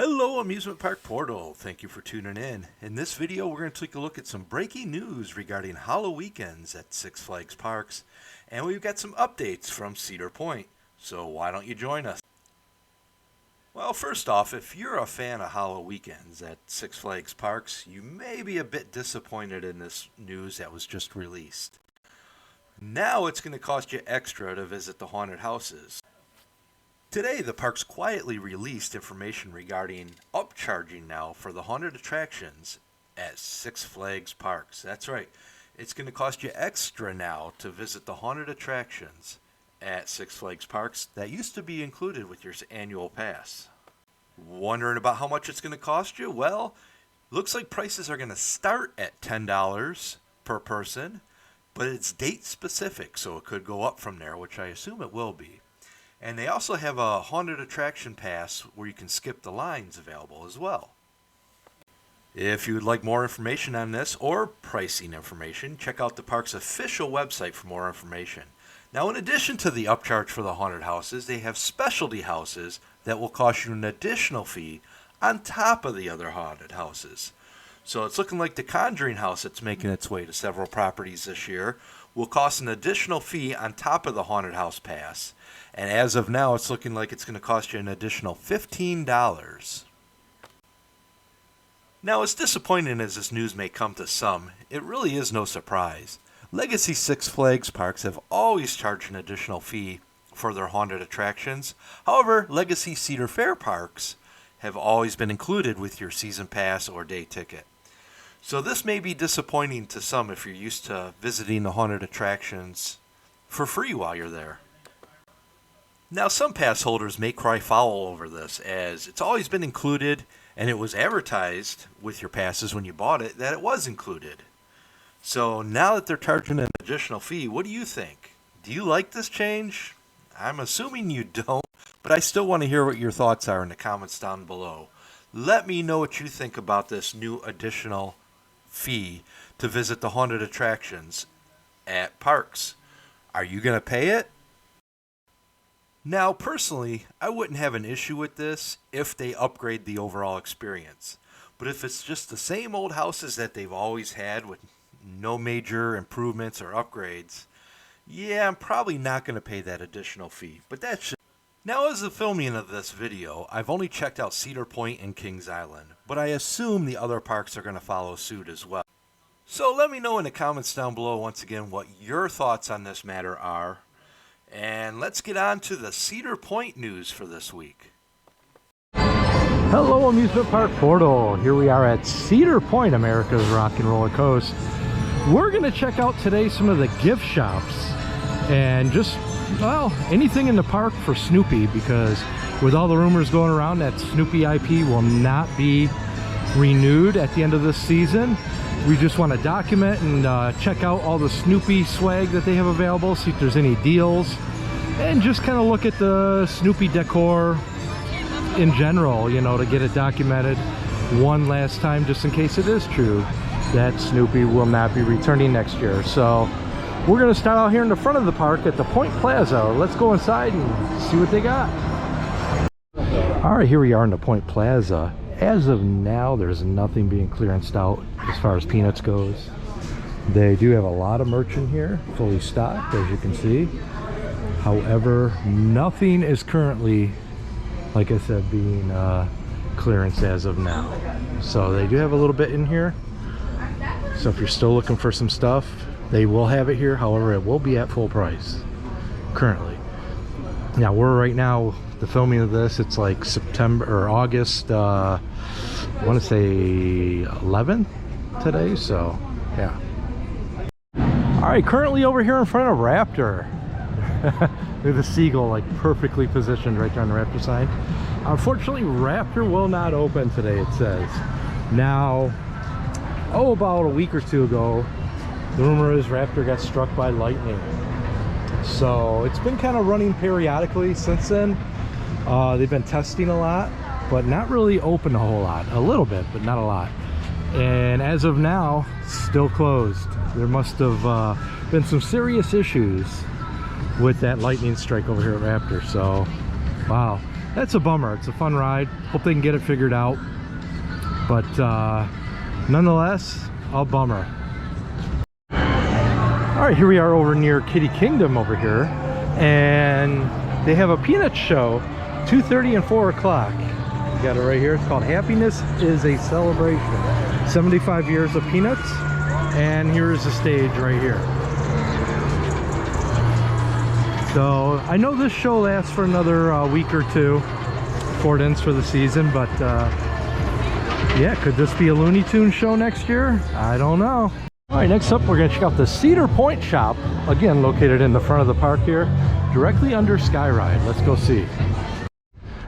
Hello Amusement Park Portal, thank you for tuning in. In this video we're going to take a look at some breaking news regarding Halloweekends at Six Flags Parks, and we've got some updates from Cedar Point, so why don't you join us? Well, first off, if you're a fan of Halloweekends at Six Flags Parks, you may be a bit disappointed in this news that was just released. Now it's going to cost you extra to visit the haunted houses. Today, the parks quietly released information regarding upcharging now for the haunted attractions at Six Flags Parks. That's right, it's going to cost you extra now to visit the haunted attractions at Six Flags Parks that used to be included with your annual pass. Wondering about how much it's going to cost you? Well, looks like prices are going to start at $10 per person, but it's date specific, so it could go up from there, which I assume it will be. And they also have a haunted attraction pass where you can skip the lines available as well. If you would like more information on this or pricing information, check out the park's official website for more information. Now, in addition to the upcharge for the haunted houses, they have specialty houses that will cost you an additional fee on top of the other haunted houses. So it's looking like the Conjuring house that's making its way to several properties this year will cost an additional fee on top of the haunted house pass. And as of now, it's looking like it's going to cost you an additional $15. Now, as disappointing as this news may come to some, it really is no surprise. Legacy Six Flags Parks have always charged an additional fee for their haunted attractions. However, Legacy Cedar Fair Parks have always been included with your season pass or day ticket. So this may be disappointing to some if you're used to visiting the haunted attractions for free while you're there. Now, some pass holders may cry foul over this, as it's always been included and it was advertised with your passes when you bought it that it was included. So now that they're charging an additional fee, what do you think? Do you like this change? I'm assuming you don't, but I still want to hear what your thoughts are in the comments down below. Let me know what you think about this new additional fee to visit the haunted attractions at parks. Are you going to pay it? Now, personally, I wouldn't have an issue with this if they upgrade the overall experience. But if it's just the same old houses that they've always had with no major improvements or upgrades, yeah, I'm probably not going to pay that additional fee. But that's just... Now, as the filming of this video, I've only checked out Cedar Point and Kings Island, but I assume the other parks are going to follow suit as well. So let me know in the comments down below once again what your thoughts on this matter are. And let's get on to the Cedar Point news for this week. Hello Amusement Park Portal. Here we are at Cedar Point, America's Rock and Roller Coast. We're going to check out today some of the gift shops and just, well, anything in the park for Snoopy, because with all the rumors going around that Snoopy IP will not be renewed at the end of this season, we just want to document and check out all the Snoopy swag that they have available, see if there's any deals, and just kind of look at the Snoopy decor in general, you know, to get it documented one last time, just in case it is true that Snoopy will not be returning next year. So we're going to start out here in the front of the park at the Point Plaza. Let's go inside and see what they got. All right, here we are in the Point Plaza. As of now, there's nothing being clearanced out as far as peanuts goes. They do have a lot of merch in here, fully stocked, as you can see. However, nothing is currently, like I said, being clearance as of now. So they do have a little bit in here. So if you're still looking for some stuff, they will have it here. However, it will be at full price currently. Now, we're right now, the filming of this, it's like September or August, I want to say 11th today, so yeah. All right, currently over here in front of Raptor. With a seagull like perfectly positioned right there on the Raptor sign. Unfortunately, Raptor will not open today, it says. Now, about a week or two ago, the rumor is Raptor got struck by lightning. So it's been kind of running periodically since then. They've been testing a lot, but not really open a whole lot. A little bit, but not a lot. And as of now, still closed. There must have been some serious issues with that lightning strike over here at Raptor. So, wow. that's a bummer. It's a fun ride. Hope they can get it figured out. But nonetheless, a bummer. All right, here we are over near Kitty Kingdom over here, and they have a peanut show, 2:30 and 4 o'clock. You got it right here. It's called Happiness is a Celebration. 75 years of peanuts, and here is the stage right here. So I know this show lasts for another week or two before it ends for the season, but yeah, could this be a Looney Tunes show next year? I don't know. All right, next up we're going to check out the Cedar Point shop, again located in the front of the park here, directly under Skyride. Let's go see.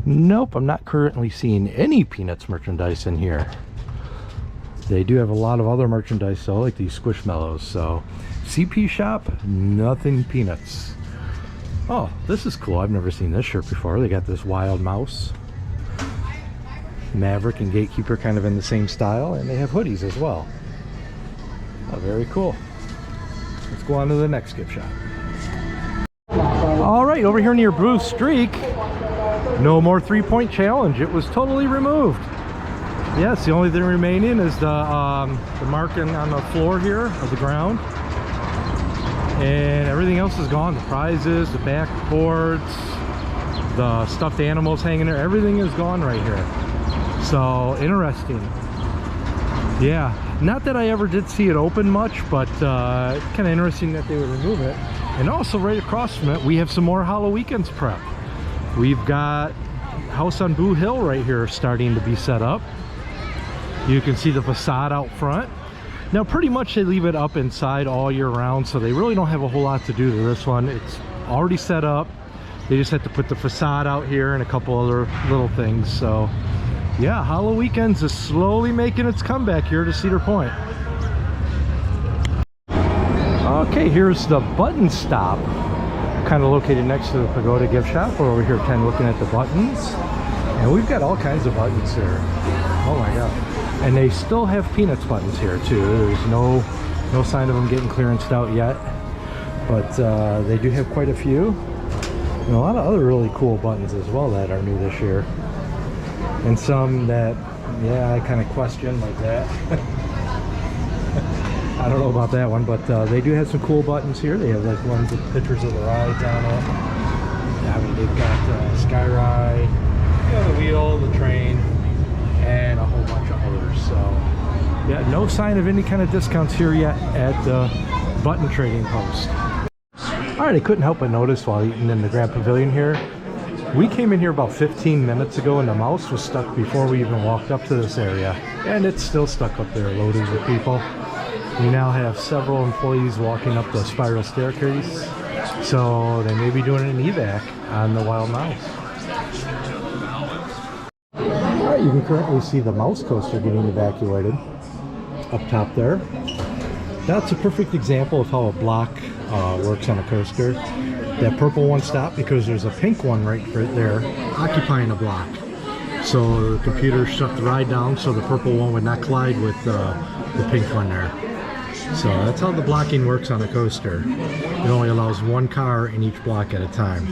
Nope, I'm not currently seeing any Peanuts merchandise in here. They do have a lot of other merchandise though, like these Squishmallows. So CP shop, nothing Peanuts. Oh, this is cool. I've never seen this shirt before. They got this wild mouse. Maverick and Gatekeeper kind of in the same style, and they have hoodies as well. Oh, very cool. Let's go on to the next gift shop. All right, over here near Blue Streak, no more 3-point challenge. It was totally removed. Yes, the only thing remaining is the marking on the floor here of the ground, and everything else is gone. The prizes, the backboards, the stuffed animals hanging there, everything is gone right here. So interesting. Yeah, not that I ever did see it open much, but kind of interesting that they would remove it. And also right across from it, we have some more Halloweekends prep. We've got House on Boo Hill right here starting to be set up. You can see the facade out front. Now pretty much they leave it up inside all year round, so they really don't have a whole lot to do to this one. It's already set up. They just have to put the facade out here and a couple other little things. So yeah, Halloweekends is slowly making its comeback here to Cedar Point. Okay, here's the button stop, kind of located next to the Pagoda gift shop. We're over here kind of looking at the buttons, and we've got all kinds of buttons here. Oh my god. And they still have Peanuts buttons here too. There's no sign of them getting clearanced out yet, but they do have quite a few, and a lot of other really cool buttons as well that are new this year. And some that, yeah, I kind of question, like that. I don't know about that one, but they do have some cool buttons here. They have like ones with pictures of the rides on it. I mean, they've got Skyride, you know, the wheel, the train, and a whole bunch of others. So yeah, no sign of any kind of discounts here yet at the button trading post. All right, I couldn't help but notice while eating in the Grand Pavilion here, we came in here about 15 minutes ago and the mouse was stuck before we even walked up to this area, and it's still stuck up there loaded with people. We now have several employees walking up the spiral staircase, so they may be doing an evac on the wild mouse. Alright, you can currently see the mouse coaster getting evacuated up top there. That's a perfect example of how a block works on a coaster. That purple one stopped because there's a pink one right there occupying a block. So the computer shut the ride down so the purple one would not collide with the pink one there. So that's how the blocking works on a coaster. It only allows one car in each block at a time.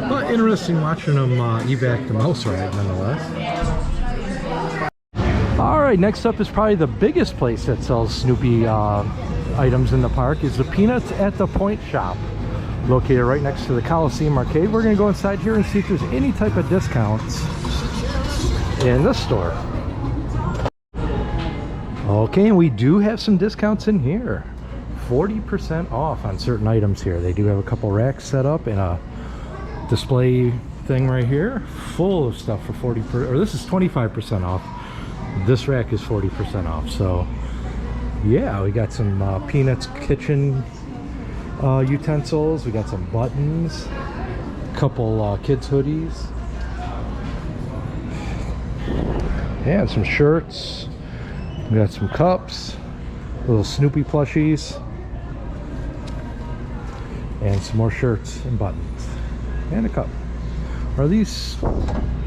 But interesting watching them evac the mouse ride nonetheless. Alright, next up is probably the biggest place that sells Snoopy items in the park, is the Peanuts at the Point shop, located right next to the Coliseum Arcade. We're going to go inside here and see if there's any type of discounts in this store. Okay, and we do have some discounts in here. 40% off on certain items here. They do have a couple racks set up and a display thing right here full of stuff for 40%, or this is 25% off. This rack is 40% off. So yeah, we got some Peanuts kitchen utensils. We got some buttons, a couple kids hoodies, and some shirts. We got some cups, little Snoopy plushies, and some more shirts and buttons, and a cup. Are these?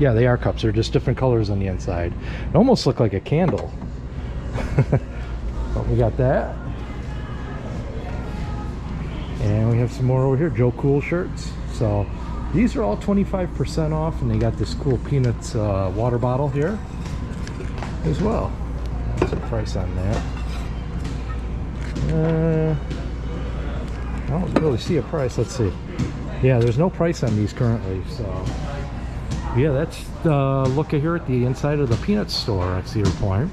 Yeah, they are cups. They're just different colors on the inside. They almost look like a candle. But we got that. And we have some more over here, Joe Cool shirts. So These are all 25% off, and they got this cool Peanuts water bottle here as well. What's the price on that? I don't really see a price. Let's see. Yeah, there's no price on these currently, so yeah, that's the look here at the inside of the Peanuts store at Cedar Point.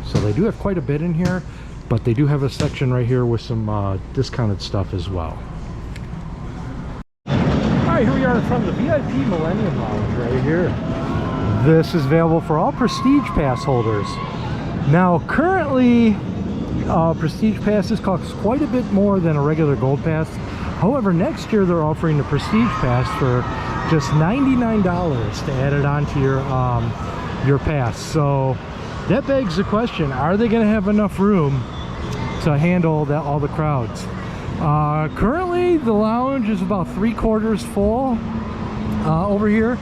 So they do have quite a bit in here, but they do have a section right here with some discounted stuff as well. Alright, here we are in front of the VIP Millennium Lounge right here. This is available for all Prestige Pass holders. Now, currently, Prestige Passes cost quite a bit more than a regular Gold Pass. However, next year they're offering the Prestige Pass for just $99 to add it onto your pass. So that begs the question, are they going to have enough room to handle all the crowds? Currently the lounge is about 3/4 full over here,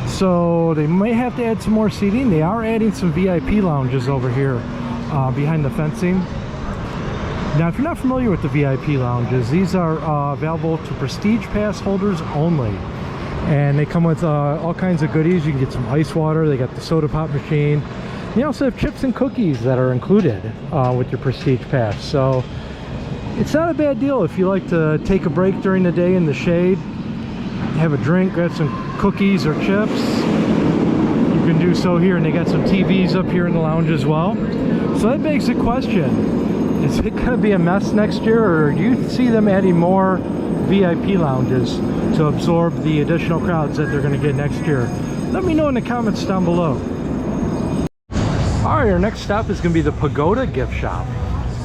so they may have to add some more seating. They are adding some VIP lounges over here behind the fencing. Now, if you're not familiar with the VIP lounges, these are available to Prestige Pass holders only, and they come with all kinds of goodies. You can get some ice water, they got the soda pop machine. They also have chips and cookies that are included with your Prestige Pass. So it's not a bad deal if you like to take a break during the day in the shade, have a drink, grab some cookies or chips. You can do so here, and they got some TVs up here in the lounge as well. So that begs the question, is it going to be a mess next year, or do you see them adding more VIP lounges to absorb the additional crowds that they're going to get next year? Let me know in the comments down below. Alright, our next stop is going to be the Pagoda gift shop.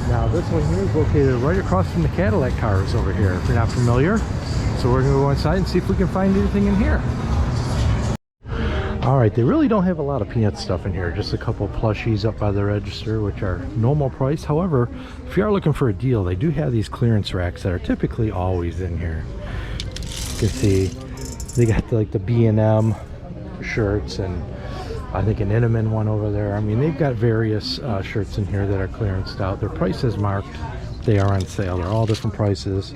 Now, this one here is located right across from the Cadillac cars over here, if you're not familiar. So we're going to go inside and see if we can find anything in here. Alright, they really don't have a lot of Peanut stuff in here. Just a couple plushies up by the register, which are normal price. However, if you are looking for a deal, they do have these clearance racks that are typically always in here. You can see they got the B&M shirts, and I think an Intamin one over there. I mean, they've got various shirts in here that are clearanced out. Their price is marked. They are on sale. They're all different prices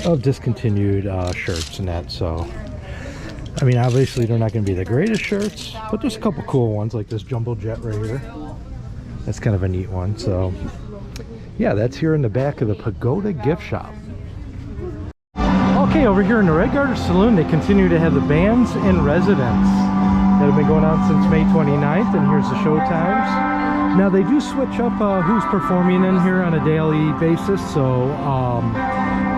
of discontinued shirts and that. So, I mean, obviously they're not going to be the greatest shirts, but there's a couple cool ones like this Jumbo Jet right here. That's kind of a neat one. So, yeah, that's here in the back of the Pagoda gift shop. Okay, over here in the Red Garter Saloon, they continue to have the bands in residence that have been going on since May 29th, and here's the show times. Now, they do switch up who's performing in here on a daily basis, so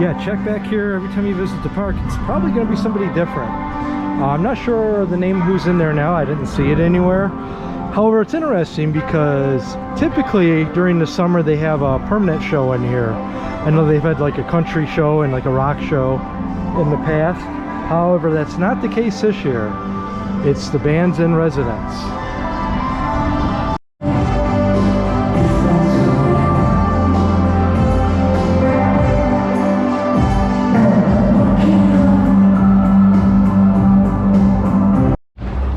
yeah, check back here every time you visit the park. It's probably going to be somebody different. I'm not sure the name who's in there now. I didn't see it anywhere. However, it's interesting because typically during the summer they have a permanent show in here. I know they've had like a country show and like a rock show in the past. However, that's not the case this year. It's the bands in residence.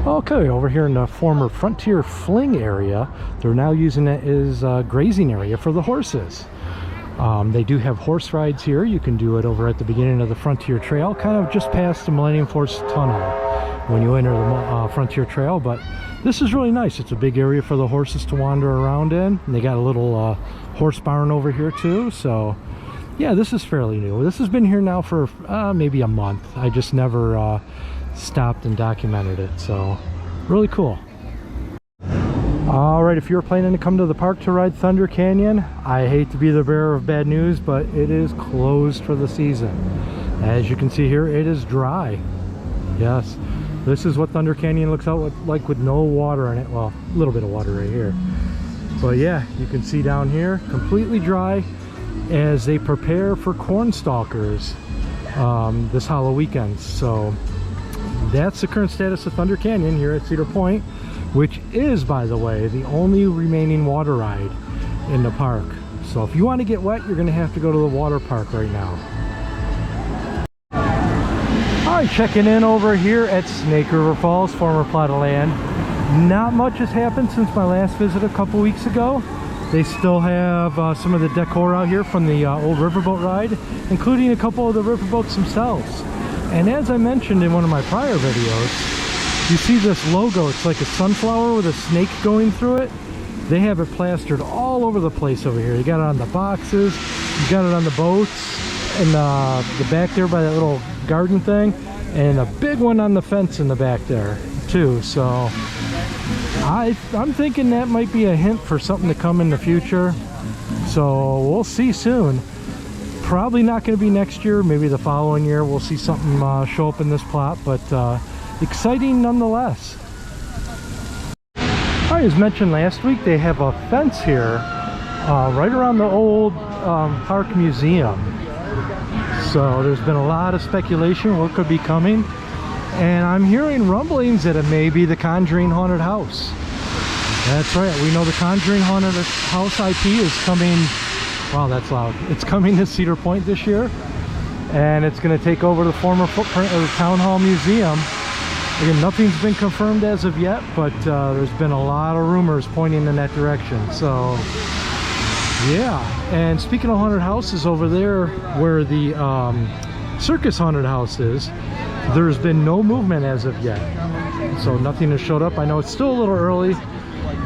Okay, over here in the former Frontier Fling area, they're now using it as a grazing area for the horses. They do have horse rides here. You can do it over at the beginning of the Frontier Trail, kind of just past the Millennium Force Tunnel when you enter the Frontier Trail. But this is really nice. It's a big area for the horses to wander around in. And they got a little horse barn over here too. So yeah, this is fairly new. This has been here now for maybe a month. I just never stopped and documented it. So really cool. Alright, if you're planning to come to the park to ride Thunder Canyon, I hate to be the bearer of bad news, but it is closed for the season. As you can see here, it is dry. Yes, this is what Thunder Canyon looks like with no water in it. Well, a little bit of water right here. But yeah, you can see down here, completely dry as they prepare for cornstalkers this Halloween weekend. So that's the current status of Thunder Canyon here at Cedar Point, which is, by the way, the only remaining water ride in the park. So if you want to get wet, you're going to have to go to the water park right now. Alright, checking in over here at Snake River Falls, former plot of land. Not much has happened since my last visit a couple weeks ago. They still have some of the decor out here from the old riverboat ride, including a couple of the riverboats themselves. And as I mentioned in one of my prior videos, you see this logo. It's like a sunflower with a snake going through it. They have it plastered all over the place over here. You got it on the boxes, you got it on the boats, and the back there by that little garden thing, and a big one on the fence in the back there too. So I'm thinking that might be a hint for something to come in the future. So we'll see soon. Probably not going to be next year, maybe the following year we'll see something show up in this plot, but exciting nonetheless. Alright, as mentioned last week, they have a fence here right around the old park museum. So there's been a lot of speculation what could be coming, and I'm hearing rumblings that it may be the Conjuring Haunted House. That's right, we know the Conjuring Haunted House IP is coming. Wow, that's loud. It's coming to Cedar Point this year, and it's going to take over the former footprint of the Town Hall Museum. Again, nothing's been confirmed as of yet, but there's been a lot of rumors pointing in that direction. So yeah, and speaking of haunted houses, over there where the Circus Haunted House is, there's been no movement as of yet. So nothing has showed up. I know it's still a little early,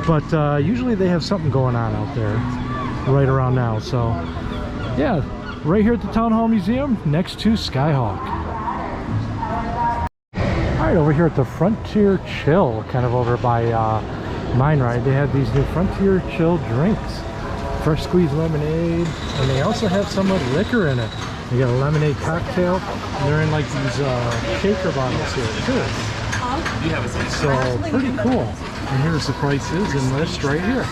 but usually they have something going on out there right around now. So yeah, right here at the Town Hall Museum next to Skyhawk. All right, over here at the Frontier Chill, kind of over by Mine Ride, they have these new Frontier Chill drinks. Fresh squeezed lemonade, and they also have some with liquor in it. They got a lemonade cocktail, and they're in like these shaker bottles here too. So pretty cool. And here's the prices and list right here.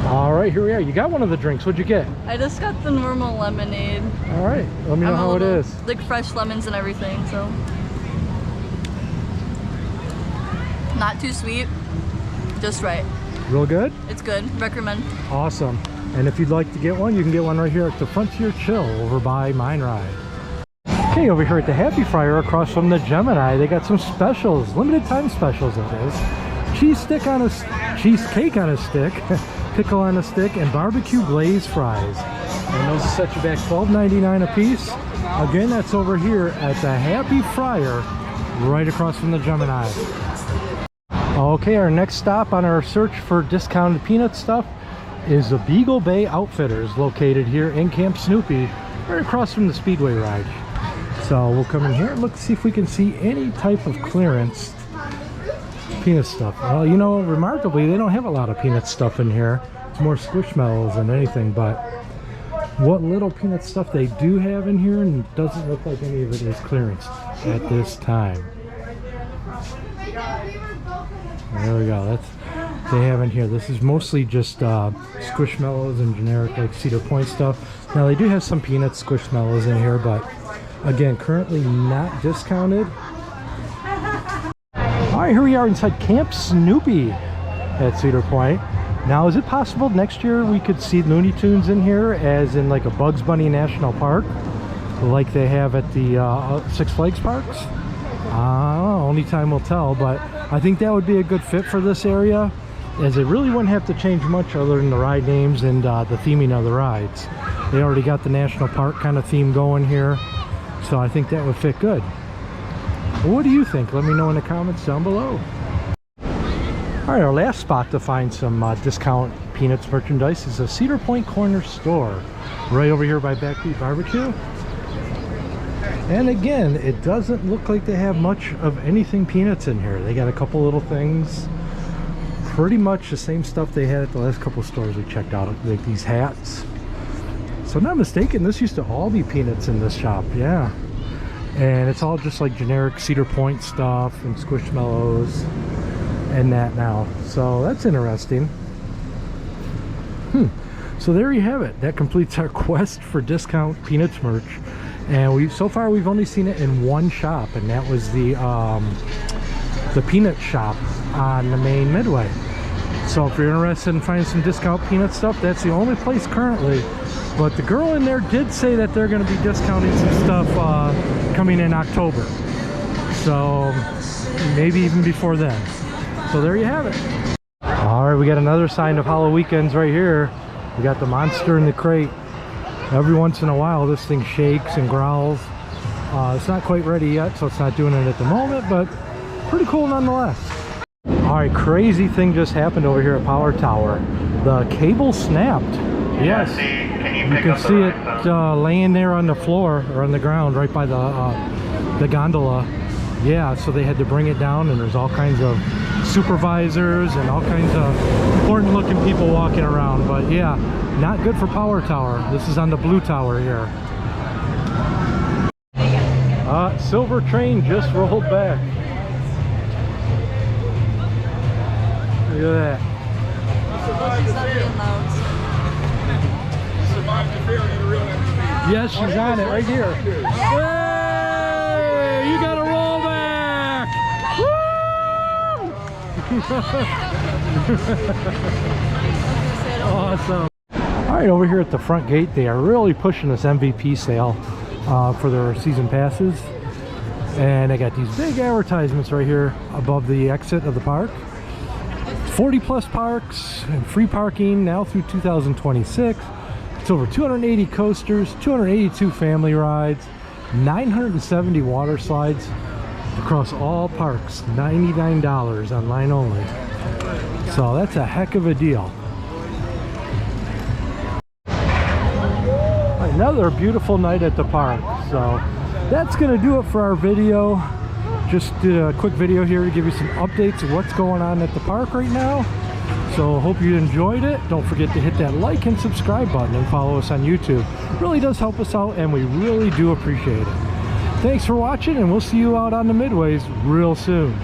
All right, here we are. You got one of the drinks. What'd you get? I just got the normal lemonade. All right, let me know how it is. Like fresh lemons and everything, so. Not too sweet, just right. Real good? It's good, recommend. Awesome. And if you'd like to get one, you can get one right here at the Frontier Chill over by Mine Ride. Okay, over here at the Happy Fryer across from the Gemini, they got some specials, limited time specials it is. Cheesecake on a stick, pickle on a stick, and barbecue glaze fries. And those set you back $12.99 a piece. Again, that's over here at the Happy Fryer right across from the Gemini. Okay, our next stop on our search for discounted peanut stuff is the Beagle Bay Outfitters, located here in Camp Snoopy, right across from the Speedway ride. So we'll come in here and look to see if we can see any type of clearance peanut stuff. Well, you know, remarkably, they don't have a lot of peanut stuff in here. It's more Squishmallows than anything, but what little peanut stuff they do have in here, and doesn't look like any of it is clearance at this time. There we go. That's they have in here. This is mostly just Squishmallows and generic like Cedar Point stuff. Now they do have some peanut Squishmallows in here, but again, currently not discounted. All right, here we are inside Camp Snoopy at Cedar Point. Now, is it possible next year we could see Looney Tunes in here, as in like a Bugs Bunny National Park, like they have at the Six Flags parks? I don't know, only time will tell, but I think that would be a good fit for this area, as they really wouldn't have to change much other than the ride names and the theming of the rides. They already got the national park kind of theme going here, so I think that would fit good. What do you think? Let me know in the comments down below. All right, our last spot to find some discount Peanuts merchandise is a Cedar Point Corner Store, right over here by Backbeat Barbecue. And again, it doesn't look like they have much of anything Peanuts in here. They got a couple little things, pretty much the same stuff they had at the last couple stores we checked out, like these hats. So not mistaken, this used to all be Peanuts in this shop, yeah. And it's all just like generic Cedar Point stuff and Squishmallows and that now. So that's interesting. So there you have it. That completes our quest for discount Peanuts merch. And so far we've only seen it in one shop, and that was the Peanut Shop on the main Midway. So if you're interested in finding some discount Peanut stuff, that's the only place currently. But the girl in there did say that they're going to be discounting some stuff coming in October. So maybe even before then. So there you have it. All right, we got another sign of Halloweekends right here. We got the monster in the crate. Every once in a while this thing shakes and growls. It's not quite ready yet, so it's not doing it at the moment, but pretty cool nonetheless. Alright, crazy thing just happened over here at Power Tower. The cable snapped. Yes, you can see it laying there on the floor or on the ground right by the gondola. Yeah, so they had to bring it down, and there's all kinds of supervisors and all kinds of important looking people walking around. But yeah, not good for Power Tower. This is on the blue tower here. Silver train just rolled back. Look at that. Yes, she's on it right here. Hey, you got a rollback! Woo! Awesome. All right, over here at the front gate, they are really pushing this MVP sale for their season passes. And I got these big advertisements right here above the exit of the park. 40 plus parks and free parking now through 2026. It's over 280 coasters, 282 family rides, 970 water slides across all parks, $99 online only. So that's a heck of a deal. Another beautiful night at the park. So that's gonna do it for our video. Just did a quick video here to give you some updates of what's going on at the park right now. So hope you enjoyed it. Don't forget to hit that like and subscribe button and follow us on YouTube. It really does help us out, and we really do appreciate it. Thanks for watching, and we'll see you out on the midways real soon.